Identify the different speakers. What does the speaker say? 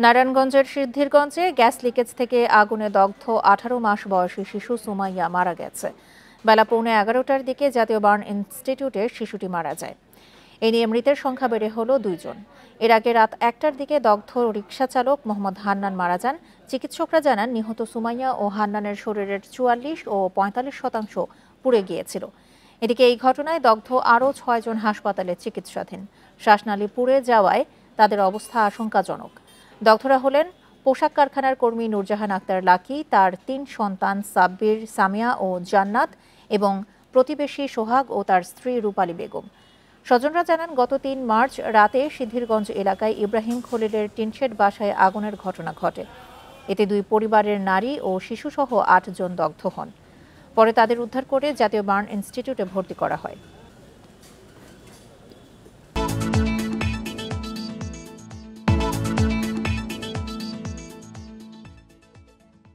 Speaker 1: নারায়ণগঞ্জের সিদ্ধিরগঞ্জে gas leakage থেকে আগুনে দগ্ধ 18 মাস বয়সী শিশু সুমাইয়া মারা গেছে। বেলা 11:15টার দিকে জাতীয় বার্ন ইনস্টিটিউটে শিশুটি মারা যায়। এ নিয়ে মৃতের সংখ্যা বেড়ে হলো 2 জন। এর আগে রাত 1টার দিকে দগ্ধ রিকশা চালক মোহাম্মদ হান্নান মারা যান। চিকিৎসকরা জানান, নিহত সুমাইয়া ও হান্নানের শরীরের 44 ও 45% পুড়ে গিয়েছিল। এদিকে এই ঘটনায় দগ্ধ আরও 6 জন হাসপাতালে চিকিৎসাধীন। শ্বাসনালী পুড়ে যাওয়ায় তাদের অবস্থা আশঙ্কাজনক। দগ্ধরা হলেন পোশাক কারখানার কর্মী নূরজাহান আক্তার লাকি, তার 3 সন্তান সাব্বির, সামিয়া ও জান্নাত এবং প্রতিবেশী সোহাগ ও তার স্ত্রী রূপালী বেগম। স্বজনরা জানান, গত 3 মার্চ রাতে সিদ্ধিরগঞ্জ এলাকায় ইব্রাহিম খলিলের টিনশেড বাসায় আগুনের ঘটনা ঘটে। এতে 2 পরিবারের নারী ও শিশুসহ 8 জন দগ্ধ হন। পরে তাদের উদ্ধার করে জাতীয় বার্ন ইনস্টিটিউটে ভর্তি করা হয়।